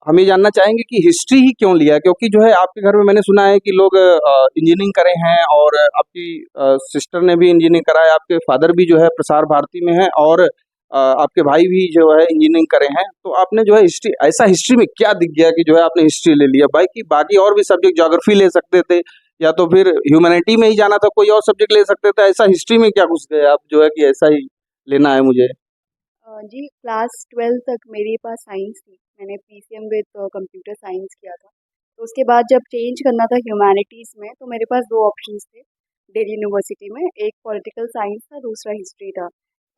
हम ये जानना चाहेंगे कि हिस्ट्री ही क्यों लिया? क्योंकि जो है आपके घर में मैंने सुना है कि लोग इंजीनियरिंग करे हैं और आपकी सिस्टर ने भी इंजीनियरिंग करा है, आपके फादर भी जो है प्रसार भारती में हैं और आपके भाई भी जो है इंजीनियरिंग करे हैं। तो आपने जो है हिस्ट्री ऐसा हिस्ट्री में क्या दिख गया कि जो है आपने हिस्ट्री ले लिया? बाकी और भी सब्जेक्ट ज्योग्राफी ले सकते थे या तो फिर ह्यूमैनिटी में ही जाना था, कोई और सब्जेक्ट ले सकते थे। ऐसा हिस्ट्री में क्या घुस गए आप जो है कि ऐसा ही लेना है मुझे? जी, क्लास 12 तक मेरे पास साइंस थी। मैंने पीसीएम विद कंप्यूटर साइंस किया था। तो उसके बाद जब चेंज करना था ह्यूमैनिटीज़ में, तो मेरे पास 2 ऑप्शंस थे दिल्ली यूनिवर्सिटी में, एक पॉलिटिकल साइंस था, दूसरा हिस्ट्री था।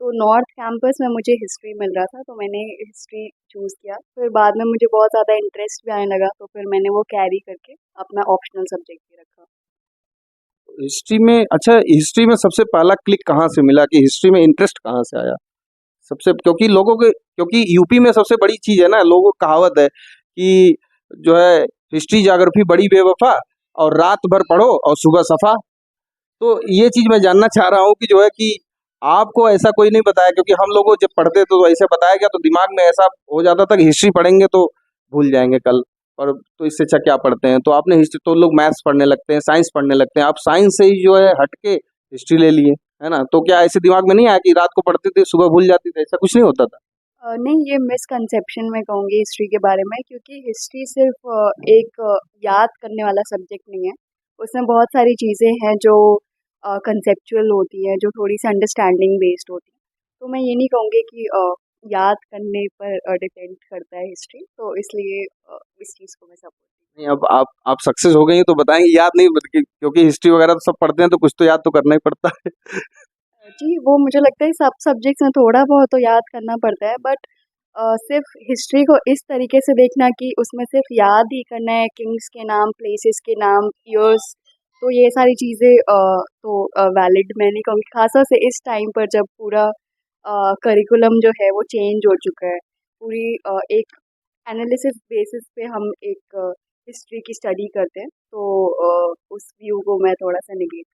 तो नॉर्थ कैंपस में मुझे हिस्ट्री मिल रहा था, तो मैंने हिस्ट्री चूज़ किया। फिर बाद में मुझे बहुत ज़्यादा इंटरेस्ट भी आने लगा, तो फिर मैंने वो कैरी करके अपना ऑप्शनल सब्जेक्ट भी रखा। हिस्ट्री में अच्छा, हिस्ट्री में सबसे पहला क्लिक कहाँ से मिला कि हिस्ट्री में इंटरेस्ट कहाँ से आया? सबसे क्योंकि यूपी में सबसे बड़ी चीज है ना, लोगों को कहावत है कि जो है हिस्ट्री ज्योग्राफी बड़ी बेवफा और रात भर पढ़ो और सुबह सफा। तो ये चीज मैं जानना चाह रहा हूँ कि जो है कि आपको ऐसा कोई नहीं बताया? क्योंकि हम लोगों को जब पढ़ते थे तो ऐसे बताया गया तो दिमाग में ऐसा हो जाता था कि हिस्ट्री पढ़ेंगे तो भूल जाएंगे कल, और तो इससे अच्छा क्या पढ़ते हैं। तो आपने हिस्ट्री, तो लोग मैथ्स पढ़ने लगते हैं, साइंस पढ़ने लगते हैं, आप साइंस से ही जो है हट के हिस्ट्री ले लिए, है ना? तो क्या ऐसे दिमाग में नहीं आया कि रात को पढ़ते थे सुबह भूल जाते थे? ऐसा कुछ नहीं होता था? नहीं, ये मिसकंसेप्शन मैं कहूँगी हिस्ट्री के बारे में, क्योंकि हिस्ट्री सिर्फ एक याद करने वाला सब्जेक्ट नहीं है। उसमें बहुत सारी चीज़ें हैं जो कंसेप्चुअल होती हैं, जो थोड़ी सी अंडरस्टैंडिंग बेस्ड होती हैं। तो मैं ये नहीं कहूँगी कि याद करने पर डिपेंड करता है हिस्ट्री, तो इसलिए इस चीज़ को मैं सपोर्ट नहीं, अब आप सक्सेस हो गई हैं तो बताएंगे याद नहीं, क्योंकि हिस्ट्री वगैरह तो सब पढ़ते हैं तो कुछ तो याद तो करना ही पड़ता है। जी, वो मुझे लगता है सब सब्जेक्ट्स में थोड़ा बहुत तो याद करना पड़ता है, बट सिर्फ हिस्ट्री को इस तरीके से देखना कि उसमें सिर्फ याद ही करना है किंग्स के नाम, प्लेसेस के नाम, ईयर्स, तो ये सारी चीज़ें तो वैलिड मैं नहीं कहूँगी, खासा से इस टाइम पर जब पूरा करिकुलम जो है वो चेंज हो चुका है। पूरी एक एनालिसिस बेसिस पे हम एक हिस्ट्री की स्टडी करते हैं, तो उस व्यू को मैं थोड़ा सा निगेट